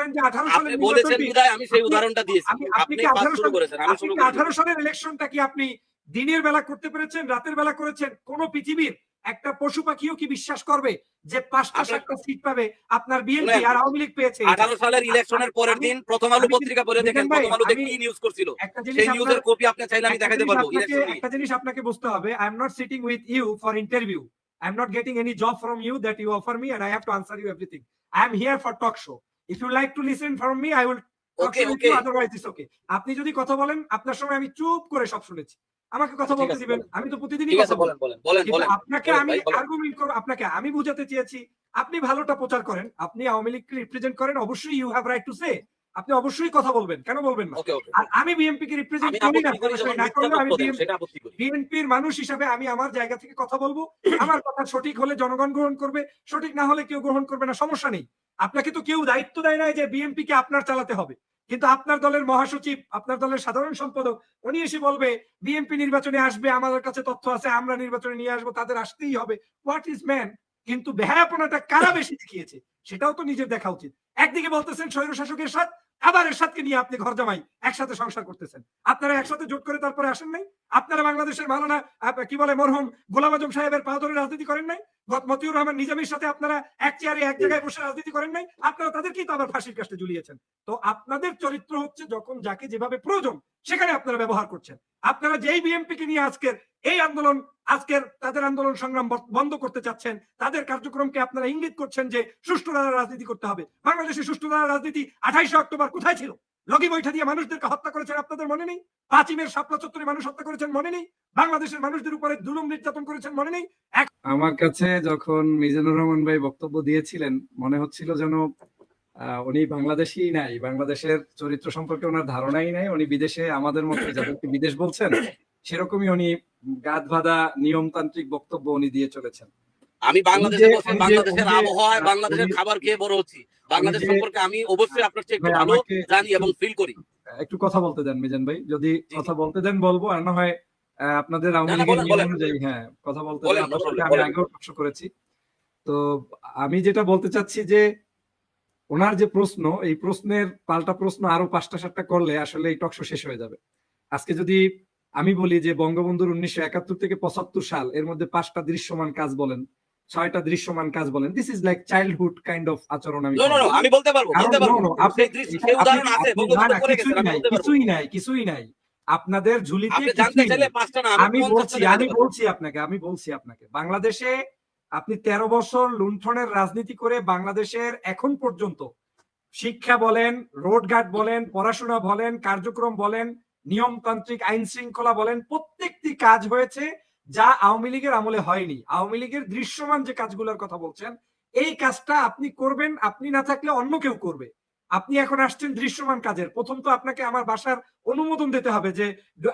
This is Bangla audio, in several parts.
করেন যে 18 আপনি সালের বলেছেন নির্বাচনটি বিধায় আমি সেই উদাহরণটা দিয়েছি। আপনি আপনি কি ফার্স্ট 18 শুরু সাল করেছেন, আমি আপনি শুরু কি করিনি। 18 সালের ইলেকশনটা কি আপনি দিনের বেলা করতে পেরেছেন, রাতের বেলা করেছেন? কোন পৃথিবীর একটা পশু পাখিও কি বিশ্বাস করবে যে 5টা আপনি 7টা সিট পাবে আপনার বিএনপি শুনেন, আর আওয়ামী লীগ পেয়েছে এইটা? 18 সালের ইলেকশনের পরের আমি দিন প্রথম আলো আমি পত্রিকা পড়ে দেখেন, মিজান ভাই, প্রথম আলোতে আমি কি নিউজ করছিল। একটা জিনিস সেই আপনার নিউজের কপি আপনি চাইলে আমি একটা দেখাইতে জিনিস পারবো আপনাকে ইলেকশন নিয়ে। একটা জিনিস আপনাকে বুঝতে হবে। I am not sitting with you for interview. I am not getting any job from you that you offer me and I have to answer you everything. I am here for talk show. If you like to listen from me, I will talk okay, show with okay. you, otherwise it's okay. আপনি যদি কথা বলেন, আপনার সময় আমি চুপ করে সব শুনেছি। আমাকে কথা আচ্ছা ঠিক বলতে আছে দিবেন। বলেন। আমি তো প্রতিদিনই ঠিক কথা আছে বলি। বলেন, বলেন, বলেন, কিন্তু বলেন। আপনাকে বলেন আমি ভাই বলেন। আর্গুমেন্ট করব, আপনাকে আমি বুঝাতে চেয়েছি, আপনি ভালোটা প্রচার করেন। আপনি আওয়ামী লীগকে রিপ্রেজেন্ট করেন। অবশ্যই you have right to say. আপনি অবশ্যই কথা বলবেন। কেন বলবেন না? ওকে, ওকে। আর আমি বিএনপি কে রিপ্রেজেন্ট আমি করি না, আপত্তি করি সরাসরি যখন না মিথ্যা করলেও তথ্য আমি দেন, সেটা আপত্তি করি। বিএনপির মানুষ হিসাবে আমি আমার জায়গা থেকে কথা বলবো। আমার কথা সঠিক হলে জনগণ গ্রহণ করবে, সঠিক না হলে কেউ গ্রহণ করবে না, সমস্যা নেই। আপনাকে তো কেউ দায়িত্ব দেয় নাই যে বিএনপি কে আপনার চালাতে হবে। কিন্তু আপনার দলের মহাসচিব, আপনার দলের সাধারণ সম্পাদক উনি এসে বলবে বিএনপি নির্বাচনে আসবে, আমাদের কাছে তথ্য আছে, আমরা নির্বাচনে নিয়ে আসবো, তাদের আসতেই হবে। What is man? কিন্তু বেহায়াপনাটা কারা বেশি দেখিয়েছে সেটাও তো নিজের দেখা উচিত। একদিকে বলতেছেন স্বৈরশাসক এরশাদ, আবার এরশাদকে নিয়ে আপনি ঘর জামাই একসাথে সংসার করতেছেন। আপনারা একসাথে জোট করে তারপরে আসেন নাই? আপনারা বাংলাদেশের মাওলানা কি বলে মরহুম গোলাম আজম সাহেবের পা ধরে রাজনীতি করেন নাই? মতিউর রহমান নিজামীর সাথে আপনারা এক চেয়ারে এক জায়গায় বসে রাজনীতি করেন নাই? আপনারা তাদেরকেই তো আবার ফাঁসির কাস্টে ঝুলিয়েছেন। তো আপনাদের চরিত্র হচ্ছে যখন যাকে যেভাবে প্রয়োজন সেখানে আপনারা ব্যবহার করছেন। আপনারা যেই বিএনপি কে নিয়ে আজকের তাদের আন্দোলন সংগ্রাম বন্ধ করতে চাচ্ছেন, তাদের কার্যক্রমকে আপনারা ইঙ্গিত করছেন যে সুষ্ঠু ধারা রাজনীতি করতে হবে। বাংলাদেশে সুষ্ঠু ধারা রাজনীতি 28 অক্টোবর কোথায় ছিল? লগি বৈঠা দিয়ে মানুষদেরকে হত্যা করেছেন, আপনাদের মনে নেই? 5ই মের শাপলা চত্বরে মানুষ হত্যা করেছেন, মনে নেই? বাংলাদেশের মানুষদের উপরে জুলুম নির্যাতন করেছেন, মনে নেই? আমার কাছে যখন মিজানুর রহমান ভাই বক্তব্য দিয়েছিলেন মনে হচ্ছিল যেন উনি বাংলাদেশী নাই, বাংলাদেশের চরিত্র সম্পর্কে ওনার ধারণাই নাই। উনি বিদেশে আমাদের মতো যাদেরকে বিদেশ বলছেন সেরকমই উনি গাদ বাঁধা নিয়মতান্ত্রিক বক্তব্য উনি দিয়ে চলেছেন। আমি বাংলাদেশে বসে বাংলাদেশের উনি যে- আবহাওয়া, উনি- বাংলাদেশের খাবার খেয়ে বড় হচ্ছি। বাংলাদেশ যে- সম্পর্কে আমি অবশ্যই আপনার চেয়ে একটু ভাই, ভালো আমাকে জানি এবং একটু- ফিল করি। একটু কথা বলতে দেন মিজান ভাই, যদি জি, কথা বলতে দেন বলবো, আর না হয় আপনাদের আওয়ামী না, না, লীগের বলেন, নিয়ম বলেন। অনুযায়ী হ্যাঁ কথা বলতে বলেন, দেন। নো আপনার সাথে প্রবলেম, আমি বলেন। আগেও টকশো করেছি। তো আমি যেটা বলতে চাচ্ছি যে ওনার যে প্রশ্ন, এই প্রশ্নের পাল্টা প্রশ্ন আরো 5টা 7টা করলে আসলে এই টকশো শেষ হয়ে যাবে। আজকে যদি আমি বলি যে বঙ্গবন্ধুর 1971 থেকে 75 সাল এর মধ্যে 5টা দৃশ্যমান কাজ বলেন, 6টা দৃশ্যমান কাজ বলেন, this is like childhood kind of আচরণ আমি নো, নো, নো, আমি বলতে পারবো, বলতে পারবো। সেই দৃশ্য, সেই উদাহরণ আছে, বঙ্গবন্ধু করে গেছেন, আমি বলতে পারবো। কিছুই নাই। আপনাদের ঝুলিতে আপনি জানতে কিছুই চাইলে নেই। 5টা না, আমি আমি 50টা দেখাতে পারবো। বলছি আপনাকে বাংলাদেশে আপনি 13 বছর লুণ্ঠনের রাজনীতি করে বাংলাদেশের এখন পর্যন্ত শিক্ষা বলেন, রোডঘাট বলেন, পড়াশোনা বলেন, কার্যক্রম বলেন, নিয়মতান্ত্রিক আইন শৃঙ্খলা বলেন, প্রত্যেকটি কাজ হয়েছে যা আওয়ামী লীগের আমলে হয়নি। আওয়ামী লীগের দৃশ্যমান যে কাজগুলোর কথা বলছেন, এই কাজটা আপনি করবেন, আপনি না থাকলে অন্য কেউ করবে। আপনি এখন আসছেন দৃশ্যমান কাজের। প্রথম তো আপনাকে আমার বাসার অনুমোদন দিতে হবে যে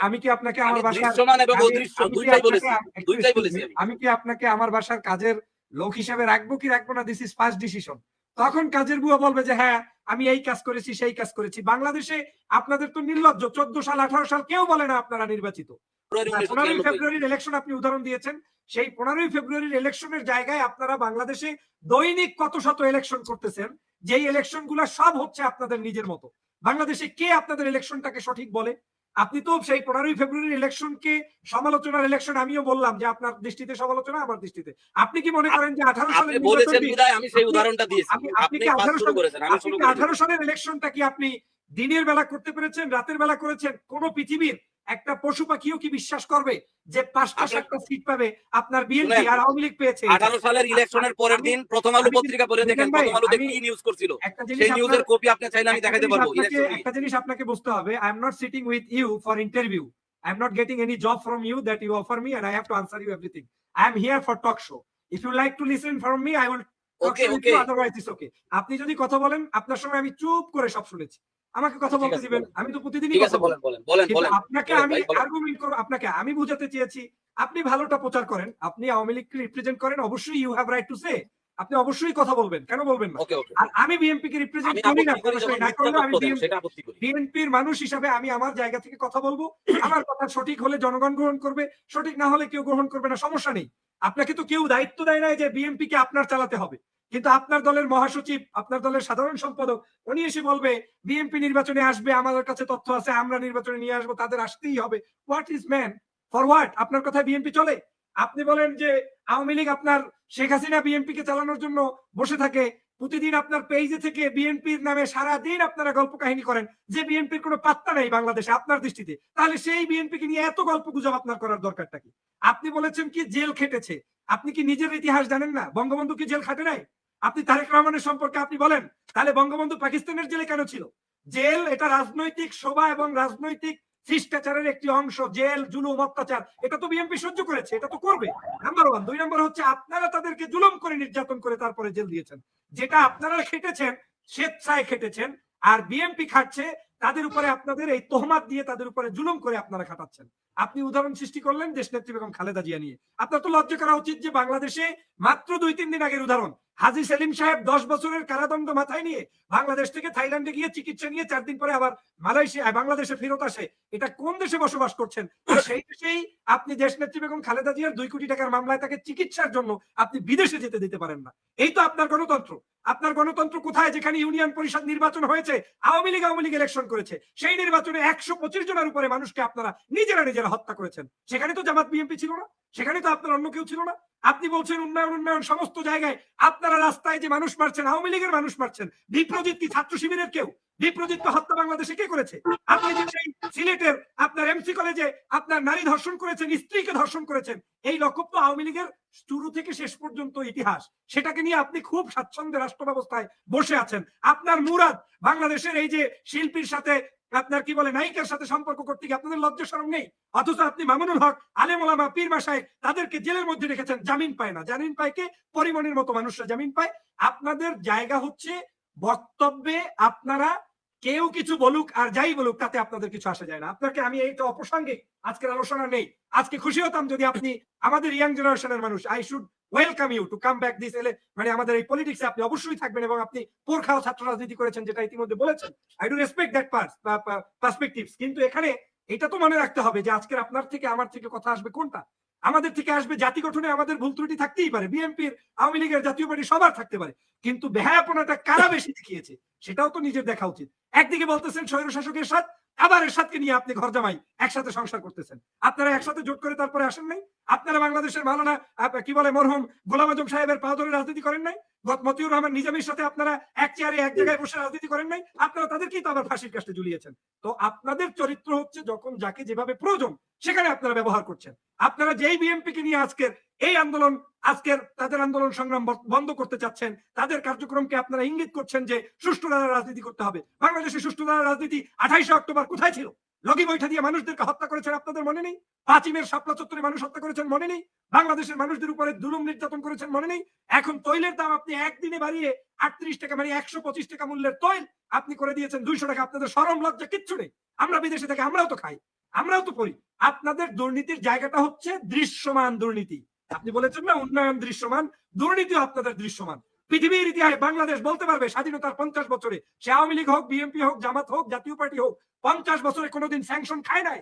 আমি কি আপনাকে আমি আমার বাসার দৃশ্যমান এবং আমি অদৃশ্য আমি কি দুইটাই আপনাকে বলেছি, দুইটাই বলেছি আমি। আমি কি আপনাকে আমার বাসার কাজের লোক হিসেবে রাখবো কি রাখবো না, দিস ইজ ফার্স্ট ডিসিশন। তখন কাজের বুয়া বলবে যে হ্যাঁ আমি এই কাজ করেছি, সেই কাজ করেছি। বাংলাদেশে আপনাদের তো নির্লজ্জ, 14 সাল 18 সাল কেউ বলে না আপনারা নির্বাচিত। ফেব্রুয়ারি 15ই 1993। ফেব্রুয়ারির ইলেকশন আপনি উদাহরণ দিয়েছেন। সেই 15ই ফেব্রুয়ারির ইলেকশনের জায়গায় আপনারা বাংলাদেশে দৈনিক কত শত ইলেকশন করতেছেন, যেই ইলেকশন গুলা সব হচ্ছে আপনাদের নিজের মতো। বাংলাদেশে কে আপনাদের ইলেকশনটাকে সঠিক বলে? আপনি তো সেই 15ই ফেব্রুয়ারির ইলেকশনকে সমালোচনার ইলেকশন, আমিও বললাম যে আপনার দৃষ্টিতে সমালোচনা, আমার দৃষ্টিতে। আপনি কি মনে করেন যে 18 আপনি সালের বলেছেন নির্বাচনটি বিধায় আমি সেই আপনি উদাহরণটা দিয়েছি। আপনি আপনি কি ফার্স্ট 18 শুরু সাল করেছেন, আমি আপনি শুরু কি করিনি। 18 সালের ইলেকশনটা কি আপনি দিনের বেলা করতে পেরেছেন, রাতের বেলা করেছেন? কোন পৃথিবীর একটা পশু পাখিও কি বিশ্বাস করবে যে 5টা আপনি 7টা সিট পাবে আপনার বিএনপি শুনেন, আর আওয়ামী লীগ পেয়েছে এইটা? 18 সালের ইলেকশনের পরের দিন প্রথম আলো পত্রিকা পড়ে দেখেন, মিজান ভাই, প্রথম আলোতে আমি কি নিউজ করছিল। একটা জিনিস সেই নিউজের কপি আপনি চাইলে আমি দেখাইতে পারবো ইলেকশন নিয়ে। একটা জিনিস আপনাকে বুঝতে হবে। I am not sitting with you for interview. I am not getting any job from you that you offer me and I have to answer you everything. I am here for talk show. If you like to listen from me, I will talk okay, show with okay. you, otherwise it's okay. আপনি যদি কথা বলেন, আপনার সময় আমি চুপ করে সব শুনেছি। আমাকে কথা আচ্ছা ঠিক বলতে আছে দিবেন। বলেন। আমি তো প্রতিদিনই ঠিক কথা আছে বলি। বলেন, বলেন, বলেন, কিন্তু বলেন। আপনাকে বলেন আমি ভাই, বলেন। আর্গুমেন্ট করব, আপনাকে আমি বুঝাতে চেয়েছি আপনি ভালোটা প্রচার করেন, আপনি আওয়ামী লীগকে রিপ্রেজেন্ট করেন, অবশ্যই you have right to say. আপনি অবশ্যই কথা বলবেন, কেন বলবেন না? ওকে, ওকে। আর আমি বিএনপি কে রিপ্রেজেন্ট আমি করি না, আপত্তি করি সরাসরি যখন না মিথ্যা করলেও আমি তথ্য দেন, সেটা আপত্তি করি। বিএনপির মানুষ হিসাবে আমি আমার জায়গা থেকে কথা বলবো। আমার কথা সঠিক হলে জনগণ গ্রহণ করবে, সঠিক না হলে কেউ গ্রহণ করবে না, সমস্যা নেই। আপনাকে তো কেউ দায়িত্ব দেয় নাই যে বিএনপি কে আপনার চালাতে হবে। কিন্তু আপনার দলের মহাসচিব, আপনার দলের সাধারণ সম্পাদক উনি এসে বলবে বিএনপি নির্বাচনে আসবে, আমাদের কাছে তথ্য আছে, আমরা নির্বাচনে নিয়ে আসবো, তাদের আসতেই হবে। What is man for what? আপনার কথায় বিএনপি চলে? আপনি বলেন যে আওয়ামী লীগ আপনার শেখ হাসিনা বিএনপি কে চালানোর জন্য বসে থাকে, প্রতিদিন আপনার পেজে থেকে বিএনপির নামে সারা দিন আপনারা গল্প কাহিনী করেন যে বিএনপির কোনো পাত্তা নেই বাংলাদেশে আপনার দৃষ্টিতে, তাহলে সেই বিএনপি কে নিয়ে এত গল্প গুজব আপনার করার দরকারটা কি? আপনি বলেছেন কি জেল খেটেছে, আপনি কি নিজের ইতিহাস জানেন না? বঙ্গবন্ধু কি জেল খাটে নাই? আপনি তারেক রহমানের সম্পর্কে আপনি বলেন, তাহলে বঙ্গবন্ধু পাকিস্তানের জেলে কেন ছিল? জেল এটা রাজনৈতিক শোভা এবং রাজনৈতিক শিষ্টাচারের একটি অংশ। জেল, জুলুম, অত্যাচার এটা তো বিএনপি সহ্য করেছে, এটা তো করবে। Number one. 2 নম্বর হচ্ছে আপনারা তাদেরকে জুলুম করে নির্যাতন করে তারপরে জেল দিয়েছেন। যেটা আপনারা খেটেছেন, স্বেচ্ছায় খেটেছেন, আর বিএনপি খাটছে তাদের উপরে আপনাদের এই তোহমাত দিয়ে তাদের উপরে জুলুম করে আপনারা খাটাচ্ছেন। আপনি উদাহরণ সৃষ্টি করলেন দেশনেত্রী বেগম খালেদা জিয়া নিয়ে। আপনার তো লজ্জা করা উচিত যে বাংলাদেশে মাত্র 2-3 দিন আগের উদাহরণ, হাজী সেলিম সাহেব 10 বছরের কারাদণ্ড মাথায় নিয়ে বাংলাদেশ থেকে থাইল্যান্ডে গিয়ে চিকিৎসা নিয়ে 4 দিন পরে আবার মালয়েশিয়া বাংলাদেশে ফেরত আসে। এটা কোন দেশে বসবাস করছেন? আর সেই দেশেই আপনি দেশনেত্রী বেগম খালেদা জিয়ার 2 কোটি টাকার মামলায় তাকে চিকিৎসার জন্য আপনি বিদেশে যেতে দিতে পারেন না। এই তো আপনার গণতন্ত্র। আপনার গণতন্ত্র কোথায়? যেখানে ইউনিয়ন পরিষদ নির্বাচন হয়েছে, আওয়ামী লীগ ইলেকশন করেছে, সেই নির্বাচনে 125 জনের উপরে মানুষকে আপনারা নিজেরা হত্যা করেছেন। সেখানে তো জামাত বিএনপি ছিল না, সেখানে তো আপনার অন্য কেউ ছিল না। আপনি বলছেন উন্নয়ন সমস্ত জায়গায়, আপনারা রাস্তায় যে মানুষ মারছেন আওয়ামী লীগের মানুষ মারছেন। বিপ্রজিৎ কি ছাত্র শিবিরের কেউ? বিপ্রজিৎ হত্যা বাংলাদেশে কে করেছে? আপনি যে সেই সিলেটের আপনার এমসি কলেজে আপনার নারী ধর্ষণ করেছেন, স্ত্রীকে ধর্ষণ করেছেন, এই লক্ষ্য তো আওয়ামী লীগের শুরু থেকে শেষ পর্যন্ত ইতিহাস। সেটাকে নিয়ে আপনি খুব স্বাচ্ছন্দ্যে রাষ্ট্র ব্যবস্থায় বসে আছেন। আপনার মুরাদ বাংলাদেশের এই যে শিল্পীর সাথে আপনার কি বলে নায়িকার সাথে সম্পর্ক করতে গিয়ে আপনাদের লজ্জা শরম নেই? অথচ আপনি মামুনুল হক, আলেম ওলামা, পীর মাশায়েখ তাদেরকে জেলের মধ্যে রেখেছেন, জামিন পায় না। জামিন পায় কে? পরিমণির মতো মানুষরা জামিন পায়। আপনাদের জায়গা হচ্ছে বক্তব্যে আপনারা কেউ কিছু বলুক আর যাই বলুক তাতে আপনাদের কিছু আসে যায় না। আপনাকে আমি এইটা অপ্রাসঙ্গিক আজকের আলোচনা নেই। আজকে খুশি হতাম যদি আপনি আমাদের ইয়াং জেনারেশনের মানুষ, I should welcome you to come back this এলে, মানে আমাদের এই পলিটিক্সে আপনি অবশ্যই থাকবেন এবং আপনি পোরখাও ছাত্র রাজনীতি করেছেন যেটা ইতিমধ্যে বলেছেন। I do respect that perspectives. কিন্তু এখানে এটা তো মনে রাখতে হবে যে আজকের আপনার থেকে আমার থেকে কথা আসবে কোনটা? আমাদের থেকে আসবে জাতি গঠনে আমাদের ভুল ত্রুটি থাকতেই পারে, বিএনপির, আওয়ামী লীগের, জাতীয় পার্টি সবার থাকতে পারে, কিন্তু বেহায়াপনাটা কারা বেশি দেখিয়েছে সেটাও তো নিজের দেখা উচিত। একদিকে বলতেছেন স্বৈর শাসকের সাথ, আবার এরশাদকে নিয়ে আপনি ঘর জামাই একসাথে সংসার করতেছেন। আপনারা একসাথে জোট করে তারপরে আসেন নাই? আপনারা বাংলাদেশের মাওলানা কি বলে মরহুম গোলাম আজম সাহেবের পা ধরে রাজনীতি করেন নাই? মতিউর রহমান নিজামীর সাথে আপনারা এক চেয়ারে এক জায়গায় বসে রাজনীতি করেন নাই? আপনারা তাদেরকেই তো আবার ফাঁসির কাস্টে ঝুলিয়েছেন। তো আপনাদের চরিত্র হচ্ছে যখন যাকে যেভাবে প্রয়োজন সেখানে আপনারা ব্যবহার করছেন। আপনারা যেই বিএনপি কে নিয়ে আজকের এই আন্দোলন, আজকের তাদের আন্দোলন সংগ্রাম বন্ধ করতে চাচ্ছেন, তাদের কার্যক্রমকে আপনারা ইঙ্গিত করছেন যে সুষ্ঠু ধারার রাজনীতি করতে হবে। বাংলাদেশে সুষ্ঠু ধারার রাজনীতি 28 অক্টোবর কোথায় ছিল? লগি বৈঠা দিয়ে মানুষদেরকে হত্যা করেছেন, আপনাদের মনে নেই? 5 মের শাপলা চত্বরে মানুষ হত্যা করেছেন, মনে নেই? বাংলাদেশের মানুষদের উপরে জুলুম নির্যাতন করেছেন, মনে নেই? এখন তৈলের দাম আপনি একদিনে বাড়িয়ে 38 টাকা, মানে 125 টাকা মূল্যের তৈল আপনি করে দিয়েছেন 200 টাকা। আপনাদের শরম লজ্জা কিচ্ছু নেই। আমরা বিদেশে থেকে আমরাও তো খাই, আমরাও তো পড়ি। আপনাদের দুর্নীতির জায়গাটা হচ্ছে দৃশ্যমান দুর্নীতি। আপনি বলেছেন না উন্নয়ন দৃশ্যমান, দুর্নীতিও আপনাদের দৃশ্যমান। পৃথিবীর ইতিহাসে বাংলাদেশ বলতে পারবে স্বাধীনতার 50 বছরে, সে আওয়ামী লীগ হোক, বিএনপি হোক, জামাত হোক, জাতীয় পার্টি হোক, 50 বছরে কোনোদিন স্যাংশন খায় নাই।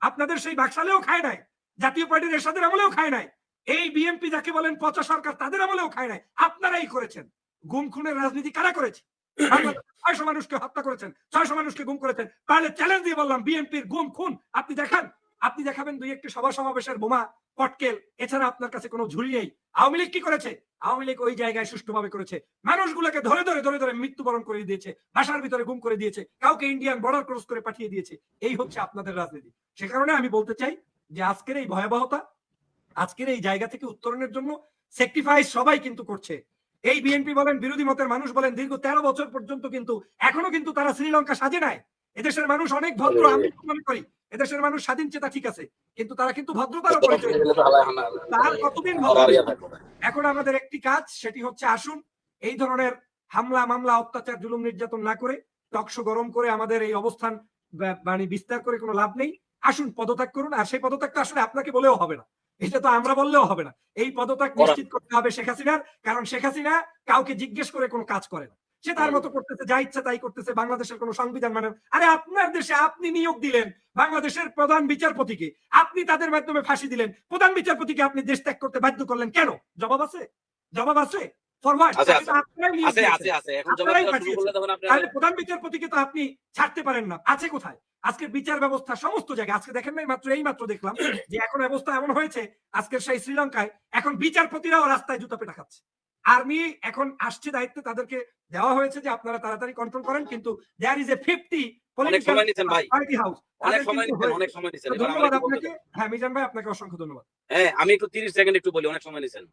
আপনাদের সেই বাকশালেও খায় নাই, জাতীয় পার্টির এরশাদের আমলেও খায় নাই, এই বিএনপি যাকে বলেন পচা সরকার তাদের আমলেও খায় নাই। আপনারাই করেছেন। গুম খুনের রাজনীতি কারা করেছে? 600 মানুষকে হত্যা করেছেন, 600 মানুষকে গুম করেছেন। তাহলে চ্যালেঞ্জ দিয়ে বললাম বিএনপির গুম খুন আপনি দেখান। আপনি দেখাবেন 2-1টি সভা সমাবেশের বোমা পটকেল, এছাড়া আপনার কাছে কোনো ঝুলি নেই। আওয়ামী লীগ কি করেছে? আওয়ামী লীগ ওই জায়গায় সুষ্ঠুভাবে করেছে, মানুষগুলোকে ধরে ধরে মৃত্যুবরণ করে দিয়েছে, বাসার ভিতরে গুম করে দিয়েছে, কাউকে ইন্ডিয়ান বর্ডার ক্রস করে পাঠিয়ে দিয়েছে। এই হচ্ছে আপনাদের রাজনীতি। সে কারণে আমি বলতে চাই যে আজকের এই ভয়াবহতা, আজকের এই জায়গা থেকে উত্তরণের জন্য স্যাক্রিফাইস সবাই কিন্তু করছে। এই বিএনপি বলেন, বিরোধী মতের মানুষ বলেন, দীর্ঘ 13 বছর পর্যন্ত কিন্তু এখনো কিন্তু তারা শ্রীলঙ্কা সাজে নাই। এদেশের মানুষ অনেক ভদ্র, আমি মনে করি এদেশের মানুষ স্বাধীন চেতা ঠিক আছে, কিন্তু তারা কিন্তু ভদ্রতারও পরিচয়। তার কতদিন এখন আমাদের একটি কাজ, সেটি হচ্ছে আসুন এই ধরনের হামলা মামলা অত্যাচার জুলুম নির্যাতন না করে, টকশো গরম করে আমাদের এই অবস্থান মানে বিস্তার করে কোনো লাভ নেই। আসুন পদত্যাগ করুন। আর সেই পদত্যাগটা আসলে আপনাকে বলেও হবে না, এটা তো আমরা বললেও হবে না। এই পদত্যাগ নিশ্চিত করতে হবে শেখ হাসিনার, কারণ শেখ হাসিনা কাউকে জিজ্ঞেস করে কোনো কাজ করে না, সে তার মতো করতেছে, যা ইচ্ছা তাই করতেছে। বাংলাদেশের কোনো সংবিধান মানে, আরে আপনার দেশে আপনি নিয়োগ দিলেন বাংলাদেশের প্রধান বিচারপতিকে, আপনি তাদের মাধ্যমে ফাঁসি দিলেন, প্রধান বিচারপতিকে আপনি দেশ ত্যাগ করতে বাধ্য করলেন, কেন? জবাব আছে? জবাব আছে? ফরওয়ার্ড আছে, তাকে তো আপনারাই নিয়ে আছে দিয়েছেন। আছে এখন জবাব আপনারাই দেওয়া শুরু পাঠিয়েছেন। করলে তখন আপনি তাহলে প্রধান বিচারপতিকে তো আপনি ছাড়তে পারেন না। আছে কোথায়? আজকে বিচার ব্যবস্থা সমস্ত জায়গায় আজকে দেখেন নাই মাত্র এই মাত্র দেখলাম যে এখন অবস্থা এমন হয়েছে আজকের সেই শ্রীলঙ্কায় এখন বিচারপতিরাও রাস্তায় জুতা পেটা খাচ্ছে। আর্মি এখন আসছে দায়িত্বে তাদেরকে দেওয়া হয়েছে যে আপনারা তাড়াতাড়ি কন্ট্রোল করেন কিন্তু দেয়ার ইজ এ 50 অনেক সময় নিছেন ভাই। পার্টি হাউস অনেক সময় নিছেন, অনেক সময় নিছেন। এবার আমার ধন্যবাদ একটু বলতে আপনাকে। দেন। হ্যাঁ মিজান ভাই আপনাকে অসংখ্য ধন্যবাদ। হ্যাঁ, আমি একটু 30 সেকেন্ড একটু বলি, অনেক সময় নিছেন।